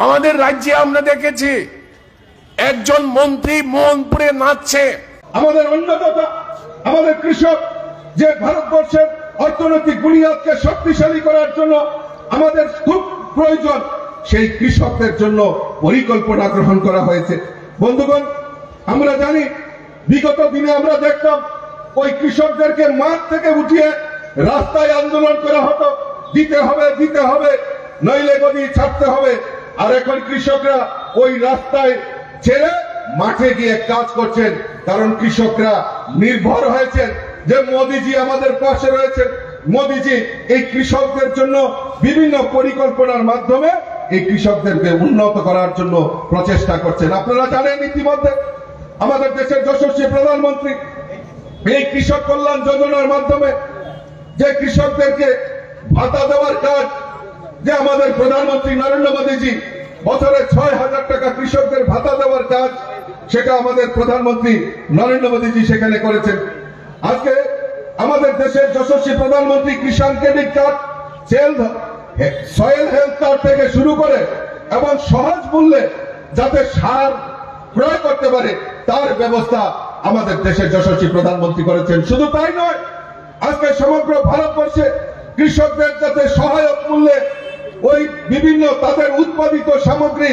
আমাদের রাজ্যে আমরা দেখেছি একজন মন্ত্রী মোহনপুরে নাচছে। আমাদের অন্নদাতা, আমাদের কৃষক, যে ভারতবর্ষের অর্থনৈতিক বুনিয়াদকে শক্তিশালী করার জন্য আমাদের খুব প্রয়োজন, সেই কৃষকদের জন্য পরিকল্পনা গ্রহণ করা হয়েছে। বন্ধুগণ, আমরা জানি বিগত দিনে আমরা দেখতাম ওই কৃষকদেরকে মাঠ থেকে উঠিয়ে রাস্তায় আন্দোলন করা হতো, দিতে হবে দিতে হবে, নইলে গদি ছাড়তে হবে। আর এখন কৃষকরা ওই রাস্তায় ছেড়ে মাঠে গিয়ে কাজ করছেন, কারণ কৃষকরা নির্ভর হয়েছেন যে মোদিজি আমাদের পাশে রয়েছেন। মোদিজি এই কৃষকদের জন্য বিভিন্ন পরিকল্পনার মাধ্যমে এই কৃষকদেরকে উন্নত করার জন্য প্রচেষ্টা করছেন। আপনারা জানেন ইতিমধ্যে আমাদের দেশের যশস্বী প্রধানমন্ত্রী এই কৃষক কল্যাণ যোজনার মাধ্যমে যে কৃষকদেরকে ভাতা দেওয়ার কাজ, যে আমাদের প্রধানমন্ত্রী নরেন্দ্র মোদীজি বছরে 6,000 টাকা কৃষকদের ভাতা দেওয়ার কাজ, সেটা আমাদের প্রধানমন্ত্রী নরেন্দ্র মোদীজি সেখানে করেছেন। আজকে আমাদের দেশের যশস্বী প্রধানমন্ত্রী Kisan credit card, soil health card থেকে শুরু করে এবং সহজ মূল্যে যাতে সার ক্রয় করতে পারে তার ব্যবস্থা আমাদের দেশের যশস্বী প্রধানমন্ত্রী করেছেন। শুধু তাই নয়, আজকে সমগ্র ভারতবর্ষে কৃষকদের যাতে সহায়ক মূল্যে ওই বিভিন্ন তাদের উৎপাদিত সামগ্রী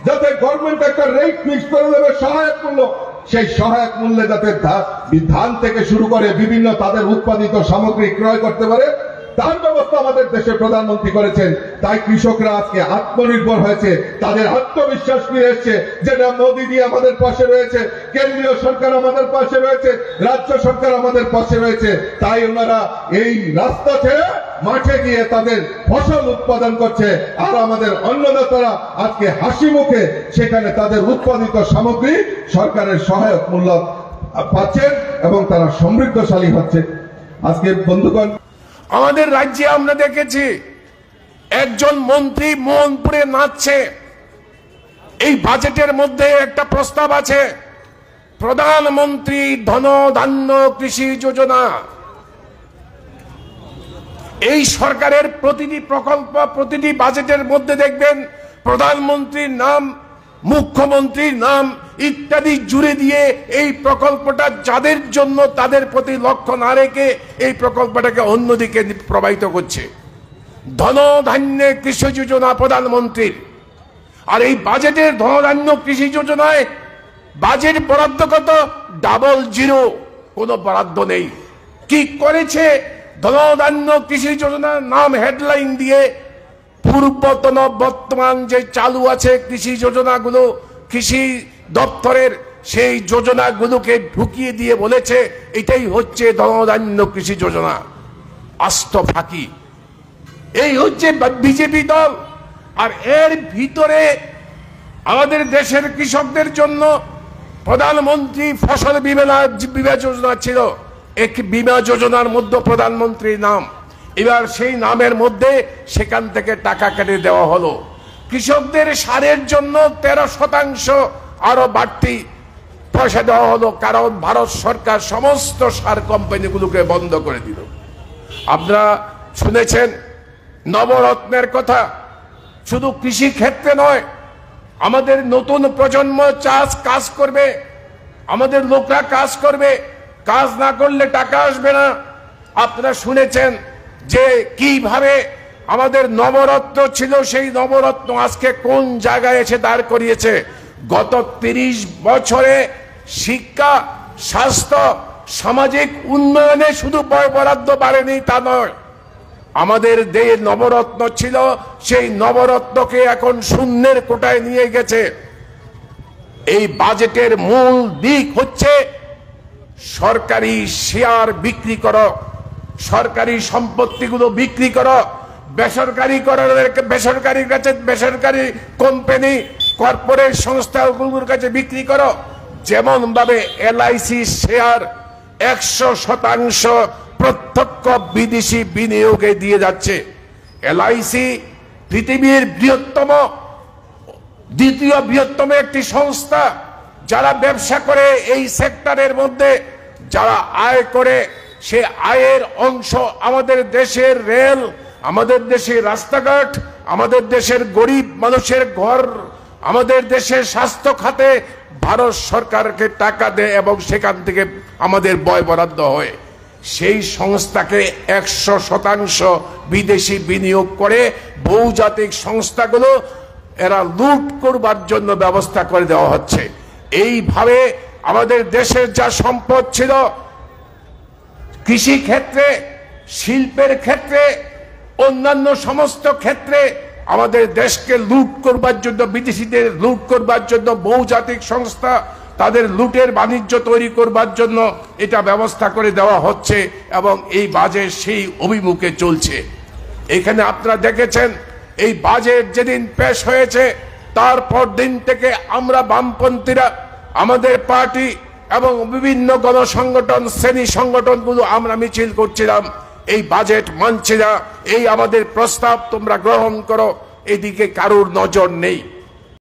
যাতে গভর্নমেন্ট একটা রেট ফিক্স করে দেবে সহায়ক মূল্য, সেই সহায়ক মূল্যে যাতে ধান থেকে শুরু করে বিভিন্ন তাদের উৎপাদিত সামগ্রী ক্রয় করতে পারে তার ব্যবস্থা আমাদের দেশের প্রধানমন্ত্রী করেছেন। তাই কৃষকরা আজকে আত্মনির্ভর হয়েছে, তাদের আত্মবিশ্বাস ফিরে এসছে, যেটা মোদীজি আমাদের পাশে রয়েছে, কেন্দ্রীয় সরকার আমাদের পাশে রয়েছে, রাজ্য সরকার আমাদের পাশে রয়েছে। তাই ওনারা এই রাস্তা ছেড়ে মাঠে গিয়ে তাদের ফসল উৎপাদন করছে, আর আমাদের অন্নদাতারা আজকে হাসি মুখে সেখানে তাদের উৎপাদিত সামগ্রী সরকারের সহায়ক মূল্য পাচ্ছেন এবং তারা সমৃদ্ধশালী হচ্ছে। আজকে বন্ধুগণ, আমাদের রাজ্যে আমরা দেখেছি একজন মন্ত্রী মোহনপুরে নাচছে। এই বাজেটের মধ্যে একটা প্রস্তাব আছে, প্রধানমন্ত্রী ধন ধান্য কৃষি যোজনা। এই সরকারের প্রতিটি প্রকল্প, প্রতিটি বাজেটের মধ্যে দেখবেন প্রধানমন্ত্রীর নাম, মুখ্যমন্ত্রীর নাম ইত্যাদি জুড়ে দিয়ে এই প্রকল্পটা যাদের জন্য তাদের প্রতি লক্ষ্য না রেখে এই প্রকল্পটাকে অন্যদিকে প্রবাহিত করছে। ধনধান্যে কৃষি যোজনা প্রধানমন্ত্রীর, আর এই বাজেটের ধনধান্য কৃষি যোজনায় বাজেট বরাদ্দ কত? 00, কোনো বরাদ্দ নেই। কি করেছে? ধনধান্য কৃষি যোজনার নাম হেডলাইন দিয়ে পূর্বতন বর্তমান যে চালু আছে কৃষি যোজনাগুলো, কৃষি দপ্তরের সেই যোজনাগুলোকে ঢুকিয়ে দিয়ে বলেছে এটাই হচ্ছে ধনধান্য কৃষি যোজনা। আস্ত ফাঁকি। এই হচ্ছে বিজেপি দল। আর এর ভিতরে আমাদের দেশের কৃষকদের জন্য প্রধানমন্ত্রী ফসল বীমা যোজনা ছিল, এক বীমা যোজনার মধ্যে প্রধানমন্ত্রীর নাম। এবার সেই নামের মধ্যে সেখান থেকে টাকা কেটে দেওয়া হলো। কৃষকদের সারের জন্য 13% আরো বাড়তি পয়সা দেওয়া হলো, কারণ ভারত সরকার সমস্ত সার কোম্পানিগুলোকে বন্ধ করে দিল। আপনারা শুনেছেন নবরত্নের কথা। শুধু কৃষি ক্ষেত্রে নয়, আমাদের নতুন প্রজন্ম কাজ করবে, আমাদের লোকরা কাজ করবে, কাজ না করলে টাকা আসবে না। আপনারা শুনেছেন যে কিভাবে আমাদের নবরত্ন ছিল, সেই নবরত্ন আজকে কোন জায়গায় এসে দাঁড় করিয়েছে। গত 30 বছরে শিক্ষা, স্বাস্থ্য, সামাজিক উন্নয়নে শুধু বরাদ্দ বাড়েনি তা নয়, আমাদের যে নবরত্ন ছিল সেই নবরত্নকে এখন শূন্যের কোটায় নিয়ে গেছে। এই বাজেটের মূল দিক হচ্ছে সরকারি শেয়ার বিক্রি করো, সরকারি সম্পত্তিগুলো বিক্রি করো, বেসরকারির কাছে, বেসরকারি কোম্পানি, কর্পোরেট সংস্থাগুলোর কাছে বিক্রি করো। যেমন ভাবে LIC শেয়ার 100% প্রত্যক্ষ বিদেশি বিনিয়োগে দিয়ে যাচ্ছে। LIC পৃথিবীর দ্বিতীয় বৃহত্তম একটি সংস্থা, যারা ব্যবসা করে এই সেক্টরের মধ্যে, যারা আয় করে সে আয়ের অংশ আমাদের দেশের রেল, আমাদের দেশের রাস্তাঘাট, আমাদের দেশের গরিব মানুষের ঘর, আমাদের দেশের স্বাস্থ্য খাতে ভারত সরকারকে টাকা দেয় এবং সেখান থেকে আমাদের ব্যয় বরাদ্দ হয়। সেই সংস্থাকে 100% বিদেশি বিনিয়োগ করে বহুজাতিক সংস্থাগুলো এরা লুট করবার জন্য ব্যবস্থা করে দেওয়া হচ্ছে। এইভাবে আমাদের দেশের যা সম্পদ ছিল, কৃষি ক্ষেত্রে, শিল্পের ক্ষেত্রে, অন্যান্য সমস্ত ক্ষেত্রে আমাদের দেশকে লুট করবার জন্য, বিদেশিদের লুট করবার জন্য বহুজাতিক সংস্থা তাদের লুটের বাণিজ্য তৈরি করবার জন্য এটা ব্যবস্থা করে দেওয়া হচ্ছে এবং এই বাজেট সেই অভিমুখে চলছে। এখানে আপনারা দেখেছেন এই বাজেট যেদিন পেশ হয়েছে তারপর দিন থেকে আমরা বামপন্থীরা, আমাদের পার্টি এবং বিভিন্ন গণসংগঠন, শ্রেণী সংগঠনগুলো আমরা মিছিল করছিলাম, এই বাজেট মানছে না, এই আমাদের প্রস্তাব তোমরা গ্রহণ করো, এদিকে কারোর নজর নেই।